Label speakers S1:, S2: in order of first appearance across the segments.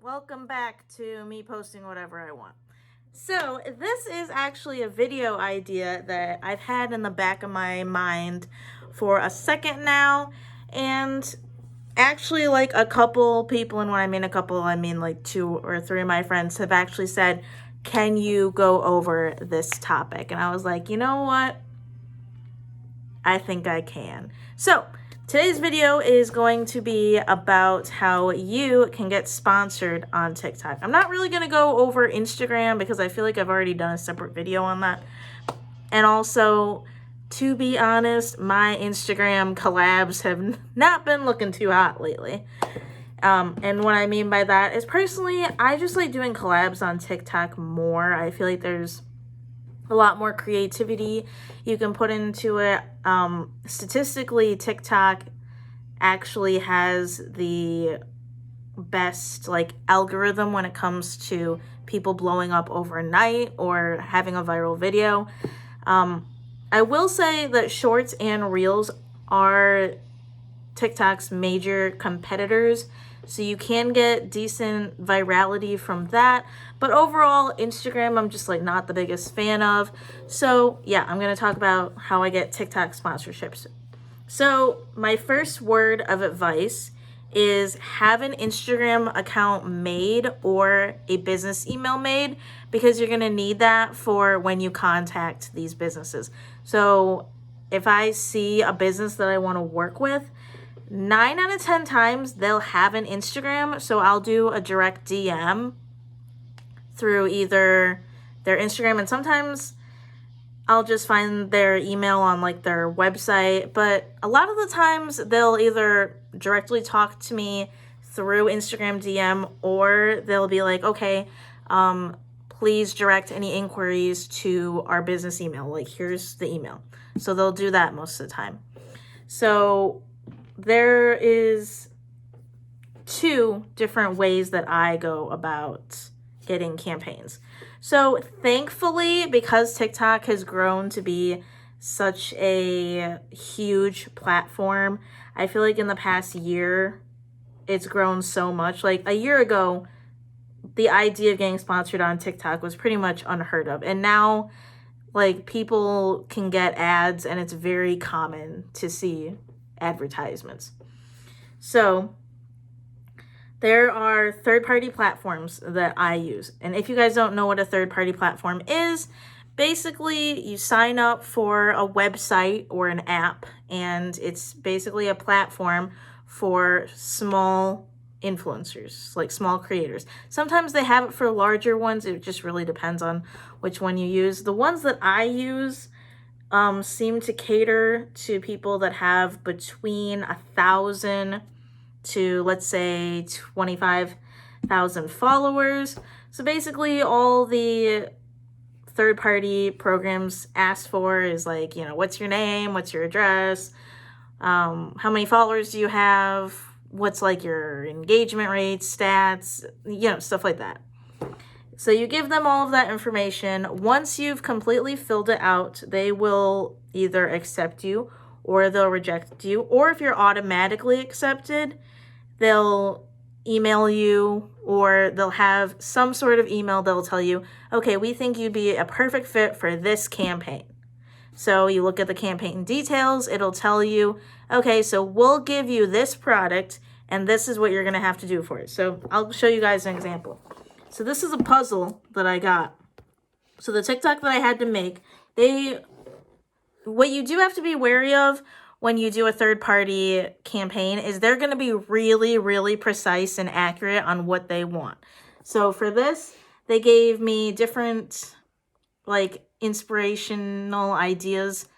S1: Welcome back to me posting whatever I want. So this is actually a video idea that I've had in the back of my mind for a second now, and actually like a couple people, and when I mean a couple, I mean like 2 or 3 of my friends have actually said, can you go over this topic? And I was like, you know what? I think I can. So today's video is going to be about how you can get sponsored on TikTok. I'm not really going to go over Instagram because I feel like I've already done a separate video on that. And also, to be honest, my Instagram collabs have not been looking too hot lately. And what I mean by that is, personally, I just like doing collabs on TikTok more. I feel like there's a lot more creativity you can put into it. Statistically, TikTok actually has the best algorithm when it comes to people blowing up overnight or having a viral video. I will say that shorts and reels are TikTok's major competitors, so you can get decent virality from that. But overall, Instagram, I'm just not the biggest fan of. So yeah, I'm going to talk about how I get TikTok sponsorships. So my first word of advice is have an Instagram account made or a business email made, because you're going to need that for when you contact these businesses. So if I see a business that I want to work with, 9 out of 10 times they'll have an Instagram, so I'll do a direct DM through either their Instagram, and sometimes I'll just find their email on their website, but a lot of the times they'll either directly talk to me through Instagram DM, or they'll be like, okay, please direct any inquiries to our business email, here's the email. So they'll do that most of the time. So there is 2 different ways that I go about getting campaigns. So thankfully, because TikTok has grown to be such a huge platform, I feel like in the past year, it's grown so much. A year ago, the idea of getting sponsored on TikTok was pretty much unheard of. And now, people can get ads, and it's very common to see advertisements. So there are third-party platforms that I use. And if you guys don't know what a third-party platform is, basically you sign up for a website or an app, and it's basically a platform for small influencers, small creators. Sometimes they have it for larger ones. It just really depends on which one you use. The ones that I use seem to cater to people that have between 1,000 to, let's say, 25,000 followers. So basically all the third-party programs ask for is what's your name, what's your address, how many followers do you have, what's your engagement rate, stats, stuff like that. So you give them all of that information. Once you've completely filled it out, they will either accept you or they'll reject you. Or if you're automatically accepted, they'll email you, or they'll have some sort of email that'll tell you, okay, we think you'd be a perfect fit for this campaign. So you look at the campaign details, it'll tell you, okay, so we'll give you this product, and this is what you're going to have to do for it. So I'll show you guys an example. So this is a puzzle that I got. So the TikTok that I had to make, what you do have to be wary of when you do a third-party campaign is they're going to be really, really precise and accurate on what they want. So for this, they gave me different inspirational ideas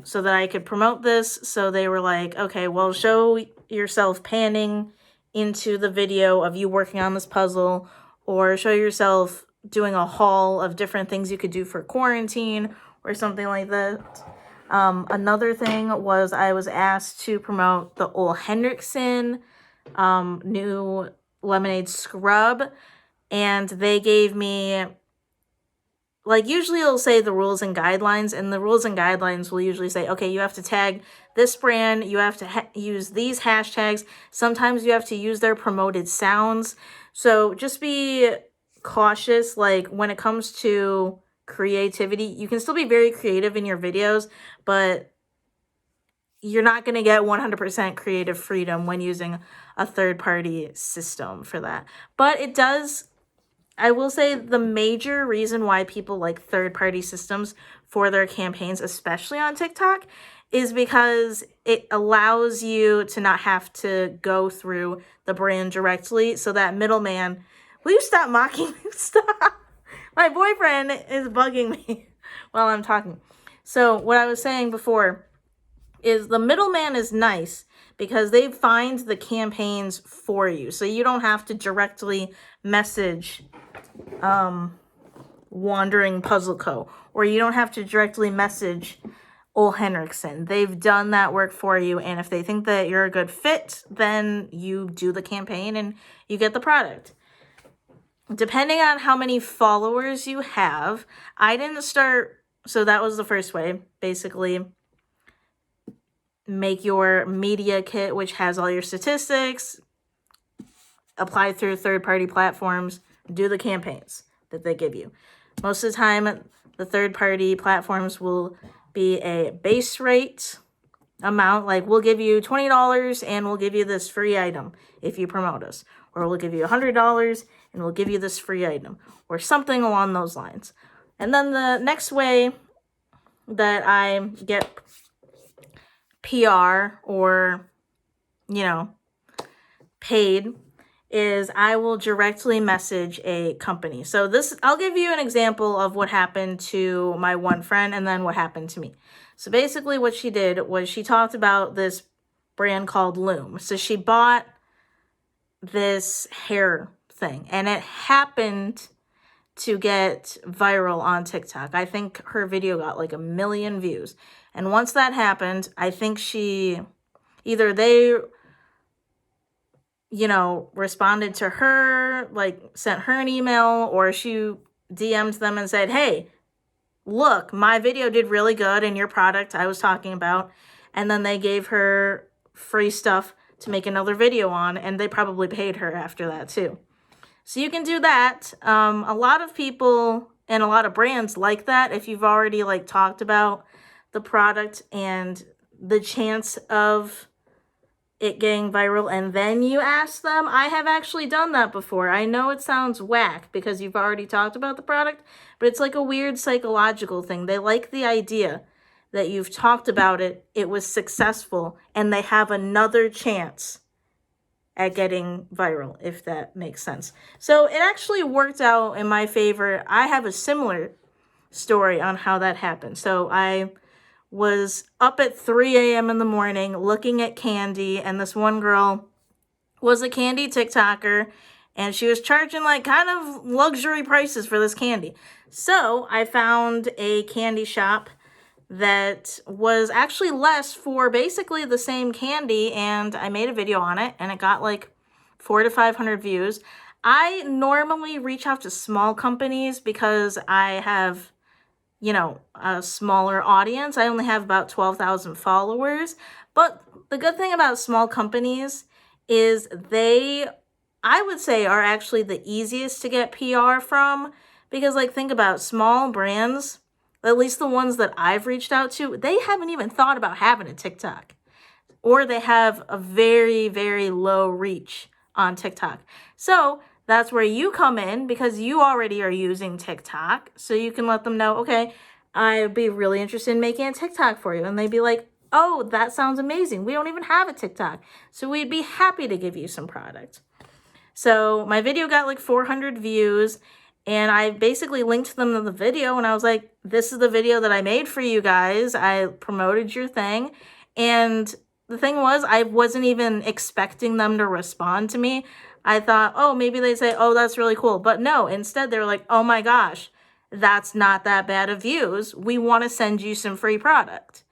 S1: so that I could promote this. So they were like, okay, well, show yourself panning into the video of you working on this puzzle, or show yourself doing a haul of different things you could do for quarantine or something like that. Another thing was I was asked to promote the Ole Henriksen new lemonade scrub, and they gave me like usually it'll say the rules and guidelines, and the rules and guidelines will usually say, okay, you have to tag this brand, you have to use these hashtags, sometimes you have to use their promoted sounds. So just be cautious, like when it comes to creativity. You can still be very creative in your videos, but you're not going to get 100% creative freedom when using a third-party system for that. But it does, I will say, the major reason why people like third-party systems for their campaigns, especially on TikTok, is because it allows you to not have to go through the brand directly. So that middleman, will you stop mocking me? Stop. My boyfriend is bugging me while I'm talking. So what I was saying before is the middleman is nice because they find the campaigns for you. So you don't have to directly message Wandering Puzzle Co. Or you don't have to directly message Ole Henriksen. They've done that work for you. And if they think that you're a good fit, then you do the campaign and you get the product. Depending on how many followers you have, I didn't start, so that was the first way, basically. Make your media kit, which has all your statistics, apply through third-party platforms, do the campaigns that they give you. Most of the time, the third-party platforms will be a base rate amount, like we'll give you $20 and we'll give you this free item if you promote us, or we'll give you $100 and we'll give you this free item, or something along those lines. And then the next way that I get PR or, paid is I will directly message a company. So this, I'll give you an example of what happened to my one friend and then what happened to me. So basically what she did was she talked about this brand called Loom. So she bought this hair thing and it happened to get viral on TikTok. I think her video got like 1 million views. And once that happened, I think either they, responded to her, like sent her an email, or she DM'd them and said, hey, look, my video did really good in your product I was talking about. And then they gave her free stuff to make another video on, and they probably paid her after that too. So you can do that. A lot of people and a lot of brands like that. If you've already talked about the product and the chance of it getting viral and then you ask them, I have actually done that before. I know it sounds whack because you've already talked about the product, but it's like a weird psychological thing. They like the idea that you've talked about it, it was successful, and they have another chance at getting viral, if that makes sense. So it actually worked out in my favor. I have a similar story on how that happened. So I was up at 3 a.m. in the morning looking at candy, and this one girl was a candy TikToker, and she was charging kind of luxury prices for this candy. So I found a candy shop that was actually less for basically the same candy, and I made a video on it, and it got 400 to 500 views. I normally reach out to small companies because I have, a smaller audience. I only have about 12,000 followers, but the good thing about small companies is I would say, are actually the easiest to get PR from, because think about small brands, at least the ones that I've reached out to, they haven't even thought about having a TikTok, or they have a very, very low reach on TikTok. So that's where you come in, because you already are using TikTok. So you can let them know, okay, I'd be really interested in making a TikTok for you. And they'd be like, oh, that sounds amazing. We don't even have a TikTok, so we'd be happy to give you some product. So my video got 400 views, and I basically linked them to the video, and I was like, this is the video that I made for you guys. I promoted your thing. And the thing was, I wasn't even expecting them to respond to me. I thought, oh, maybe they'd say, oh, that's really cool. But no, instead they were like, oh my gosh, that's not that bad of views. We want to send you some free product.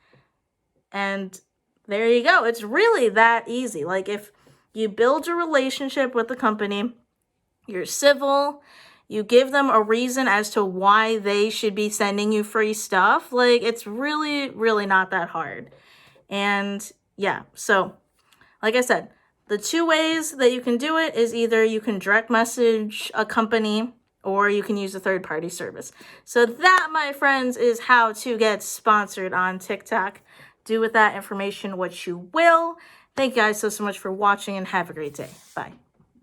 S1: And there you go. It's really that easy. If you build a relationship with the company, you're civil, You give them a reason as to why they should be sending you free stuff. Like, it's really, really not that hard. And yeah, so like I said, the two ways that you can do it is either you can direct message a company or you can use a third-party service. So that, my friends, is how to get sponsored on TikTok. Do with that information what you will. Thank you guys so much for watching and have a great day. Bye.